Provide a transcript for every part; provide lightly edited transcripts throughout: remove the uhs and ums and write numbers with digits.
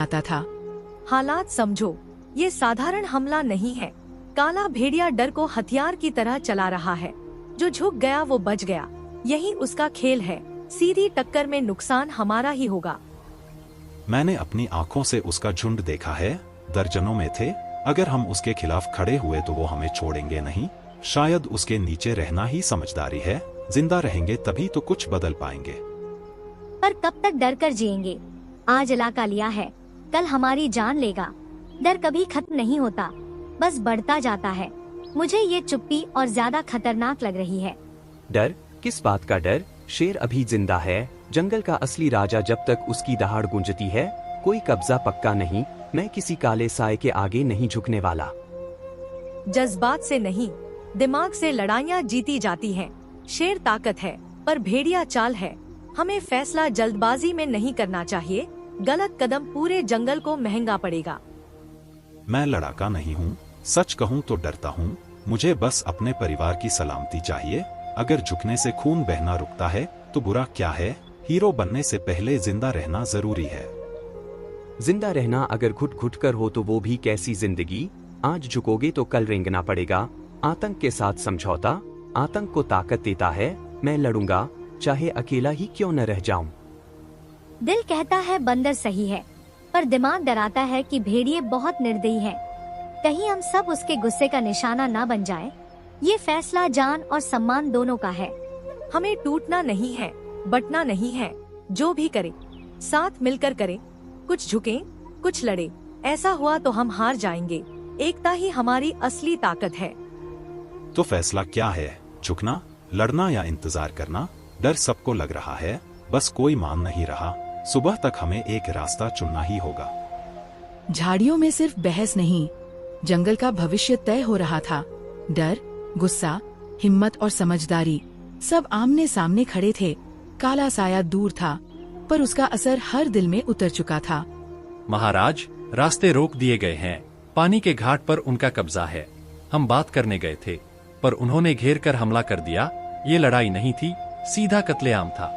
आता था। हालात समझो, ये साधारण हमला नहीं है। काला भेड़िया डर को हथियार की तरह चला रहा है। जो झुक गया वो बच गया, यही उसका खेल है। सीधी टक्कर में नुकसान हमारा ही होगा। मैंने अपनी आंखों से उसका झुंड देखा है, दर्जनों में थे। अगर हम उसके खिलाफ खड़े हुए तो वो हमें छोड़ेंगे नहीं। शायद उसके नीचे रहना ही समझदारी है। जिंदा रहेंगे तभी तो कुछ बदल पाएंगे। पर कब तक डर कर जिएंगे? आज इलाका लिया है, कल हमारी जान लेगा। डर कभी खत्म नहीं होता, बस बढ़ता जाता है। मुझे ये चुप्पी और ज्यादा खतरनाक लग रही है। डर? किस बात का डर? शेर अभी जिंदा है, जंगल का असली राजा जब तक उसकी दहाड़ गूंजती है। कोई कब्जा पक्का नहीं। मैं किसी काले साए के आगे नहीं झुकने वाला। जज्बात से नहीं, दिमाग से लड़ाइयाँ जीती जाती हैं। शेर ताकत है, पर भेड़िया चाल है। हमें फैसला जल्दबाजी में नहीं करना चाहिए। गलत कदम पूरे जंगल को महंगा पड़ेगा। मैं लड़ाका नहीं हूँ, सच कहूँ तो डरता हूँ। मुझे बस अपने परिवार की सलामती चाहिए। अगर झुकने से खून बहना रुकता है तो बुरा क्या है? हीरो बनने से पहले जिंदा रहना जरूरी है। जिंदा रहना अगर घुट घुट कर हो तो वो भी कैसी जिंदगी? आज झुकोगे तो कल रेंगना पड़ेगा। आतंक के साथ समझौता आतंक को ताकत देता है। मैं लड़ूंगा, चाहे अकेला ही क्यों न रह जाऊं। दिल कहता है बंदर सही है, पर दिमाग डराता है कि भेड़िए बहुत निर्दयी है। कहीं हम सब उसके गुस्से का निशाना ना बन जाए। ये फैसला जान और सम्मान दोनों का है। हमें टूटना नहीं है, बटना नहीं है। जो भी करे साथ मिलकर करे। कुछ झुके, कुछ लड़े। ऐसा हुआ तो हम हार जाएंगे। एकता ही हमारी असली ताकत है। तो फैसला क्या है? झुकना, लड़ना या इंतजार करना? डर सबको लग रहा है, बस कोई मान नहीं रहा। सुबह तक हमें एक रास्ता चुनना ही होगा। झाड़ियों में सिर्फ बहस नहीं, जंगल का भविष्य तय हो रहा था। डर, गुस्सा, हिम्मत और समझदारी सब आमने सामने खड़े थे। काला साया दूर था, पर उसका असर हर दिल में उतर चुका था। महाराज, रास्ते रोक दिए गए हैं। पानी के घाट पर उनका कब्जा है। हम बात करने गए थे, पर उन्होंने घेर कर हमला कर दिया। ये लड़ाई नहीं थी, सीधा कत्लेआम था।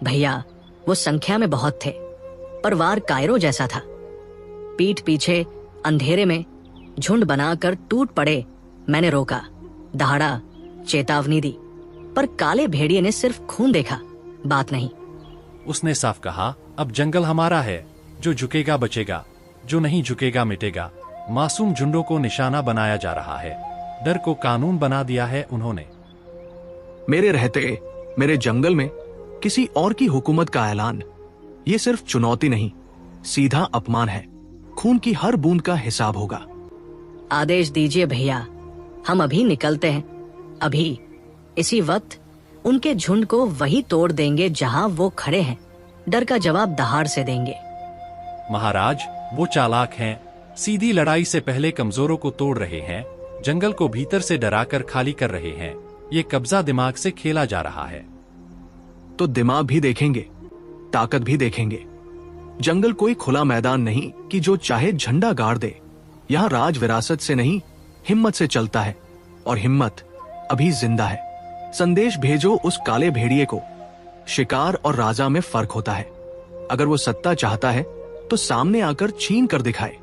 भैया, वो संख्या में बहुत थे, पर वार कायरो जैसा था। पीठ पीछे अंधेरे में झुंड बनाकर टूट पड़े। मैंने रोका, दहाड़ा, चेतावनी दी, पर काले भेड़िए ने सिर्फ खून देखा, बात नहीं। उसने साफ कहा, अब जंगल हमारा है। जो झुकेगा बचेगा, जो नहीं झुकेगा मिटेगा। मासूम झुंडों को निशाना बनाया जा रहा है। डर को कानून बना दिया है उन्होंने। मेरे रहते मेरे जंगल में किसी और की हुकूमत का ऐलान, ये सिर्फ चुनौती नहीं, सीधा अपमान है। खून की हर बूंद का हिसाब होगा। आदेश दीजिए भैया, हम अभी निकलते हैं। अभी इसी वक्त उनके झुंड को वही तोड़ देंगे जहां वो खड़े हैं। डर का जवाब दहाड़ से देंगे। महाराज, वो चालाक हैं। सीधी लड़ाई से पहले कमजोरों को तोड़ रहे हैं। जंगल को भीतर से डराकर खाली कर रहे हैं। ये कब्जा दिमाग से खेला जा रहा है। तो दिमाग भी देखेंगे, ताकत भी देखेंगे। जंगल कोई खुला मैदान नहीं कि जो चाहे झंडा गाड़ दे। यहाँ राज विरासत से नहीं, हिम्मत से चलता है, और हिम्मत अभी जिंदा है। संदेश भेजो उस काले भेड़िए को। शिकार और राजा में फर्क होता है। अगर वो सत्ता चाहता है तो सामने आकर छीन कर दिखाए।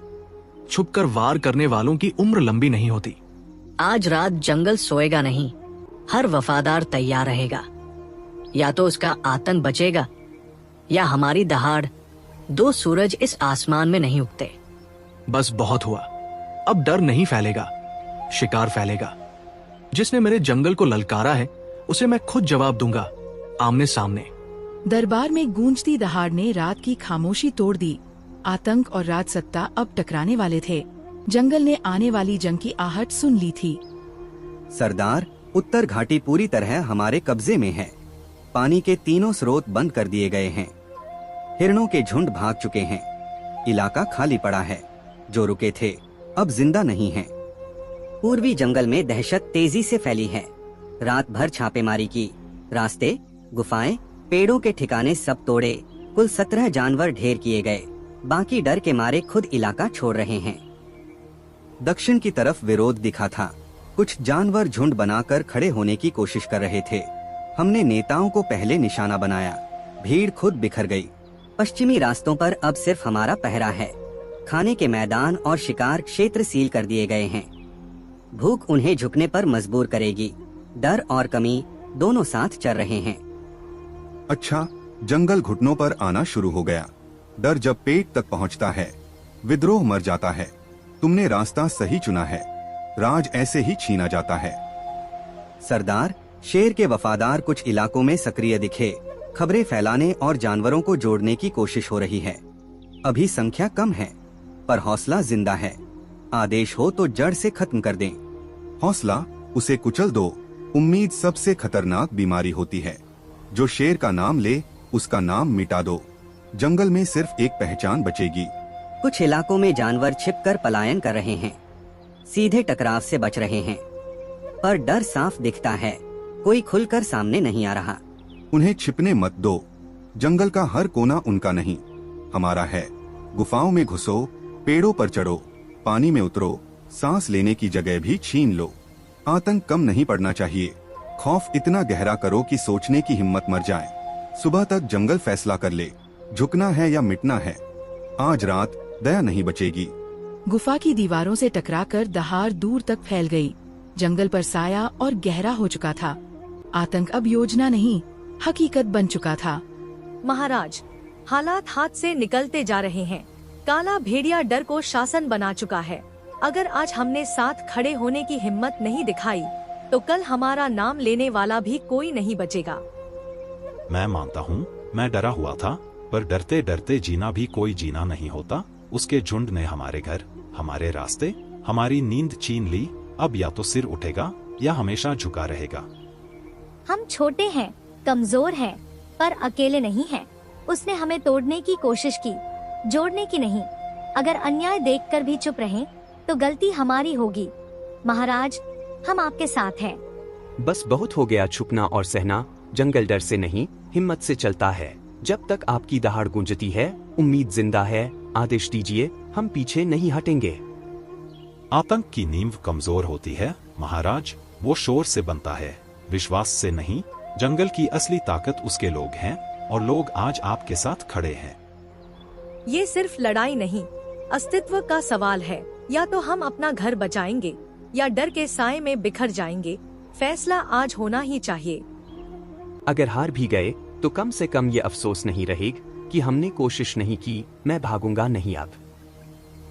छुपकर वार करने वालों की उम्र लंबी नहीं होती। आज रात जंगल सोएगा नहीं, हर वफादार तैयार रहेगा। या तो उसका आतंक बचेगा या हमारी दहाड़। दो सूरज इस आसमान में नहीं उगते। बस बहुत हुआ। अब डर नहीं फैलेगा, शिकार फैलेगा। जिसने मेरे जंगल को ललकारा है उसे मैं खुद जवाब दूंगा, आमने सामने। दरबार में गूंजती दहाड़ ने रात की खामोशी तोड़ दी। आतंक और राजसत्ता अब टकराने वाले थे। जंगल ने आने वाली जंग की आहट सुन ली थी। सरदार, उत्तर घाटी पूरी तरह हमारे कब्जे में है। पानी के तीनों स्रोत बंद कर दिए गए हैं। हिरणों के झुंड भाग चुके हैं। इलाका खाली पड़ा है। जो रुके थे अब जिंदा नहीं हैं। पूर्वी जंगल में दहशत तेजी से फैली है। रात भर छापेमारी की। रास्ते, गुफाएं, पेड़ों के ठिकाने सब तोड़े। कुल 17 जानवर ढेर किए गए। बाकी डर के मारे खुद इलाका छोड़ रहे हैं। दक्षिण की तरफ विरोध दिखा था। कुछ जानवर झुंड बनाकर खड़े होने की कोशिश कर रहे थे। हमने नेताओं को पहले निशाना बनाया। भीड़ खुद बिखर गई। पश्चिमी रास्तों पर अब सिर्फ हमारा पहरा है। खाने के मैदान और शिकार क्षेत्र सील कर दिए गए हैं। भूख उन्हें झुकने पर मजबूर करेगी। डर और कमी दोनों साथ चल रहे हैं। अच्छा, जंगल घुटनों पर आना शुरू हो गया। डर जब पेट तक पहुंचता है, विद्रोह मर जाता है। तुमने रास्ता सही चुना है। राज ऐसे ही छीना जाता है। सरदार, शेर के वफादार कुछ इलाकों में सक्रिय दिखे। खबरें फैलाने और जानवरों को जोड़ने की कोशिश हो रही है। अभी संख्या कम है, पर हौसला जिंदा है। आदेश हो तो जड़ से खत्म कर दें। हौसला, उसे कुचल दो। उम्मीद सबसे खतरनाक बीमारी होती है। जो शेर का नाम ले, उसका नाम मिटा दो। जंगल में सिर्फ एक पहचान बचेगी। कुछ इलाकों में जानवर छिपकर पलायन कर रहे हैं, सीधे टकराव से बच रहे हैं, पर डर साफ दिखता है। कोई खुलकर सामने नहीं आ रहा। उन्हें छिपने मत दो। जंगल का हर कोना उनका नहीं, हमारा है। गुफाओं में घुसो, पेड़ों पर चढ़ो, पानी में उतरो, सांस लेने की जगह भी छीन लो। आतंक कम नहीं पड़ना चाहिए। खौफ इतना गहरा करो कि सोचने की हिम्मत मर जाए। सुबह तक जंगल फैसला कर ले, झुकना है या मिटना है। आज रात दया नहीं बचेगी। गुफा की दीवारों से टकराकर दहाड़ दूर तक फैल गई। जंगल पर साया और गहरा हो चुका था। आतंक अब योजना नहीं, हकीकत बन चुका था। महाराज, हालात हाथ से निकलते जा रहे हैं। काला भेड़िया डर को शासन बना चुका है। अगर आज हमने साथ खड़े होने की हिम्मत नहीं दिखाई, तो कल हमारा नाम लेने वाला भी कोई नहीं बचेगा। मैं मानता हूँ, मैं डरा हुआ था, पर डरते डरते जीना भी कोई जीना नहीं होता। उसके झुंड ने हमारे घर, हमारे रास्ते, हमारी नींद छीन ली। अब या तो सिर उठेगा या हमेशा झुका रहेगा। हम छोटे हैं, कमजोर हैं, पर अकेले नहीं हैं। उसने हमें तोड़ने की कोशिश की, जोड़ने की नहीं। अगर अन्याय देखकर भी चुप रहें, तो गलती हमारी होगी। महाराज, हम आपके साथ हैं। बस बहुत हो गया छुपना और सहना। जंगल डर से नहीं, हिम्मत से चलता है। जब तक आपकी दहाड़ गूंजती है, उम्मीद जिंदा है। आदेश दीजिए, हम पीछे नहीं हटेंगे। आतंक की नींव कमजोर होती है महाराज। वो शोर से बनता है, विश्वास से नहीं। जंगल की असली ताकत उसके लोग हैं, और लोग आज आपके साथ खड़े हैं। ये सिर्फ लड़ाई नहीं, अस्तित्व का सवाल है। या तो हम अपना घर बचाएंगे, या डर के साए में बिखर जाएंगे। फैसला आज होना ही चाहिए। अगर हार भी गए, तो कम से कम ये अफसोस नहीं रहेगा कि हमने कोशिश नहीं की। मैं भागूंगा नहीं अब।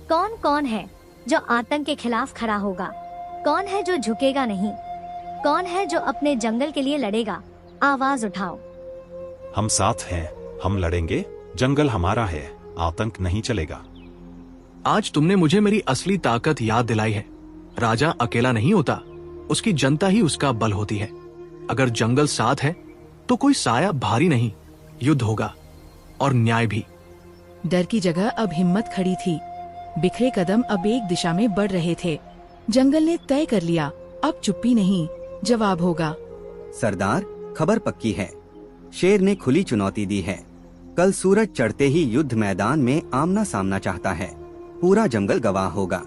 कौन कौन है जो आतंक के खिलाफ खड़ा होगा? कौन है जो झुकेगा नहीं? कौन है जो अपने जंगल के लिए लड़ेगा? आवाज उठाओ। हम साथ हैं, हम लड़ेंगे। जंगल हमारा है, आतंक नहीं चलेगा। आज तुमने मुझे मेरी असली ताकत याद दिलाई है। राजा अकेला नहीं होता, उसकी जनता ही उसका बल होती है। अगर जंगल साथ है, तो कोई साया भारी नहीं। युद्ध होगा, और न्याय भी। डर की जगह अब हिम्मत खड़ी थी। बिखरे कदम अब एक दिशा में बढ़ रहे थे। जंगल ने तय कर लिया, अब चुप्पी नहीं, जवाब होगा। सरदार, खबर पक्की है। शेर ने खुली चुनौती दी है। कल सूरज चढ़ते ही युद्ध मैदान में आमना सामना चाहता है। पूरा जंगल गवाह होगा।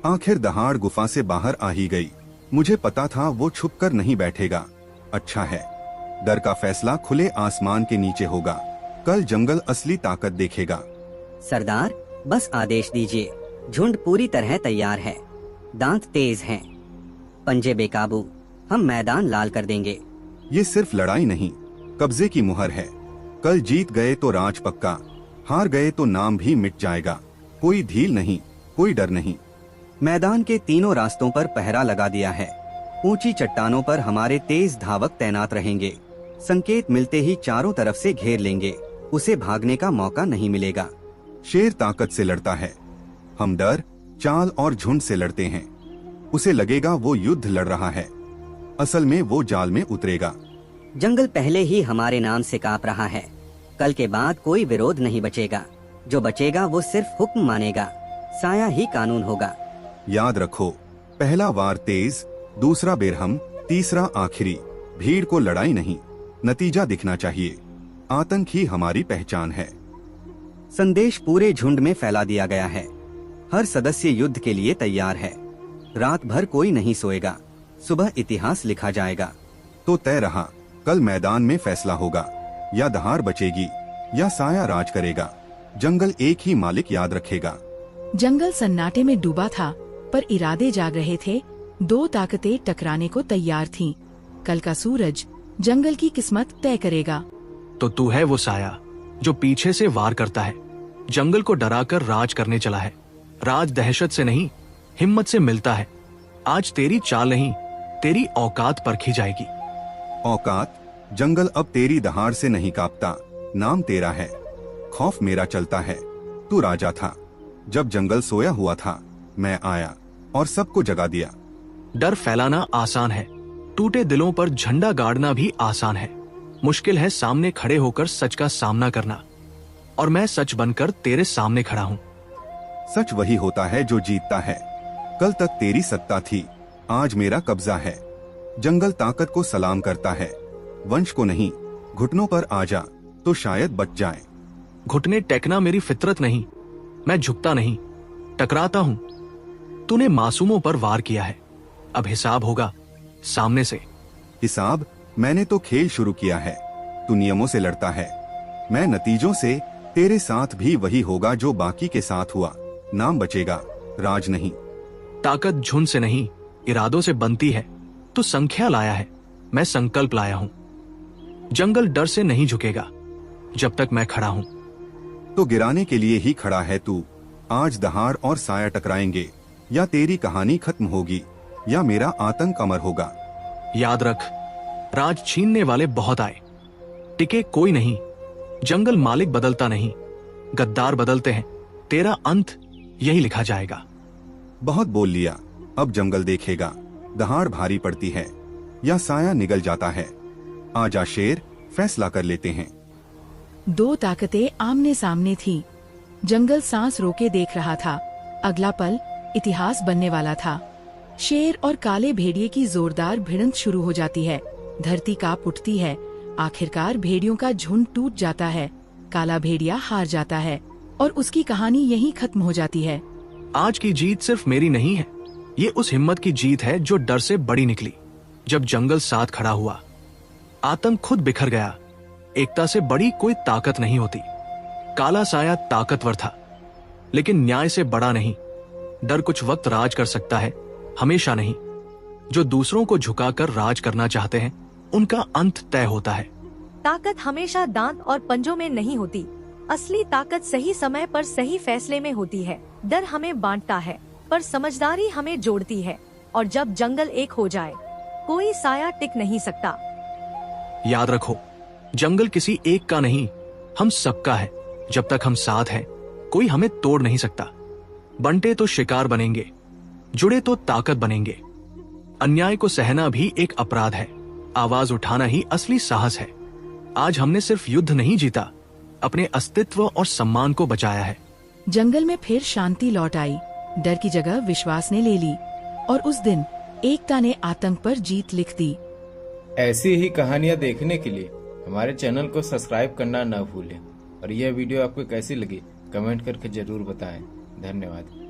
आखिर दहाड़ गुफा से बाहर आ ही गई। मुझे पता था वो छुपकर नहीं बैठेगा। अच्छा है, डर का फैसला खुले आसमान के नीचे होगा। कल जंगल असली ताकत देखेगा। सरदार, बस आदेश दीजिए। झुंड पूरी तरह तैयार है। दांत तेज हैं, पंजे बेकाबू। हम मैदान लाल कर देंगे। ये सिर्फ लड़ाई नहीं, कब्जे की मुहर है। कल जीत गए तो राज पक्का, हार गए तो नाम भी मिट जाएगा। कोई ढील नहीं, कोई डर नहीं। मैदान के तीनों रास्तों पर पहरा लगा दिया है। ऊंची चट्टानों पर हमारे तेज धावक तैनात रहेंगे। संकेत मिलते ही चारों तरफ से घेर लेंगे। उसे भागने का मौका नहीं मिलेगा। शेर ताकत से लड़ता है, हम डर, चाल और झुंड से लड़ते हैं। उसे लगेगा वो युद्ध लड़ रहा है, असल में वो जाल में उतरेगा। जंगल पहले ही हमारे नाम से कांप रहा है। कल के बाद कोई विरोध नहीं बचेगा। जो बचेगा वो सिर्फ हुक्म मानेगा। साया ही कानून होगा। याद रखो, पहला वार तेज, दूसरा बेरहम, तीसरा आखिरी। भीड़ को लड़ाई नहीं, नतीजा दिखना चाहिए। आतंक ही हमारी पहचान है। संदेश पूरे झुंड में फैला दिया गया है। हर सदस्य युद्ध के लिए तैयार है। रात भर कोई नहीं सोएगा। सुबह इतिहास लिखा जाएगा। तो तय रहा, कल मैदान में फैसला होगा। या दहाड़ बचेगी या साया राज करेगा? जंगल एक ही मालिक याद रखेगा। जंगल सन्नाटे में डूबा था, पर इरादे जाग रहे थे। दो ताकतें टकराने को तैयार थीं। कल का सूरज जंगल की किस्मत तय करेगा। तो तू है वो साया जो पीछे से वार करता है, जंगल को डराकर राज करने चला है। राज दहशत से नहीं, हिम्मत से मिलता है। आज तेरी चाल नहीं, तेरी औकात परखी जाएगी। औकात? जंगल अब तेरी दहाड़ से नहीं कांपता। नाम तेरा है, खौफ मेरा चलता है। तू राजा था, जब जंगल सोया हुआ था मैं आया और सबको जगा दिया। डर फैलाना आसान है, टूटे दिलों पर झंडा गाड़ना भी आसान है। मुश्किल है सामने खड़े होकर सच का सामना करना, और मैं सच बनकर तेरे सामने खड़ा हूँ। सच वही होता है जो जीतता है। कल तक तेरी सत्ता थी, आज मेरा कब्जा है। जंगल ताकत को सलाम करता है, वंश को नहीं। घुटनों पर आ जा तो शायद बच जाए। घुटने टेकना मेरी फितरत नहीं, मैं झुकता नहीं, टकराता हूँ। तूने मासूमों पर वार किया है, अब हिसाब होगा सामने से। हिसाब? मैंने तो खेल शुरू किया है, तू नियमों से लड़ता है। मैं नतीजों से। तेरे साथ भी वही होगा जो बाकी के साथ हुआ। नाम बचेगा, राज नहीं। ताकत झुंड से नहीं, इरादों से बनती है। तू संख्या लाया है, मैं संकल्प लाया हूं। जंगल डर से नहीं झुकेगा जब तक मैं खड़ा हूं। तो गिराने के लिए ही खड़ा है तू। आज दहाड़ और साया टकराएंगे, या तेरी कहानी खत्म होगी या मेरा आतंक अमर होगा। याद रख, राज छीनने वाले बहुत आए, टिके कोई नहीं। जंगल मालिक बदलता नहीं, गद्दार बदलते हैं। तेरा अंत यही लिखा जाएगा। बहुत बोल लिया, अब जंगल देखेगा। दहाड़ भारी पड़ती है या साया निगल जाता है। आजा शेर, फैसला कर लेते हैं। दो ताकतें आमने सामने थीं। जंगल सांस रोके देख रहा था। अगला पल इतिहास बनने वाला था। शेर और काले भेड़िए की जोरदार भिड़ंत शुरू हो जाती है। धरती कांप उठती है। आखिरकार भेड़ियों का झुंड टूट जाता है। काला भेड़िया हार जाता है और उसकी कहानी यहीं खत्म हो जाती है। आज की जीत सिर्फ मेरी नहीं है, ये उस हिम्मत की जीत है जो डर से बड़ी निकली। जब जंगल साथ खड़ा हुआ, आतंक खुद बिखर गया। एकता से बड़ी कोई ताकत नहीं होती। काला साया ताकतवर था, लेकिन न्याय से बड़ा नहीं। डर कुछ वक्त राज कर सकता है, हमेशा नहीं। जो दूसरों को झुकाकर राज करना चाहते हैं, उनका अंत तय होता है। ताकत हमेशा दांत और पंजों में नहीं होती। असली ताकत सही समय पर सही फैसले में होती है। डर हमें बांटता है, पर समझदारी हमें जोड़ती है। और जब जंगल एक हो जाए, कोई साया टिक नहीं सकता। याद रखो, जंगल किसी एक का नहीं, हम सबका है। जब तक हम साथ हैं, कोई हमें तोड़ नहीं सकता। बंटे तो शिकार बनेंगे, जुड़े तो ताकत बनेंगे। अन्याय को सहना भी एक अपराध है। आवाज उठाना ही असली साहस है। आज हमने सिर्फ युद्ध नहीं जीता, अपने अस्तित्व और सम्मान को बचाया है। जंगल में फिर शांति लौट आई। डर की जगह विश्वास ने ले ली, और उस दिन एकता ने आतंक पर जीत लिख दी। ऐसी ही कहानियाँ देखने के लिए हमारे चैनल को सब्सक्राइब करना न भूलें। और यह वीडियो आपको कैसी लगी कमेंट करके जरूर बताएं। धन्यवाद।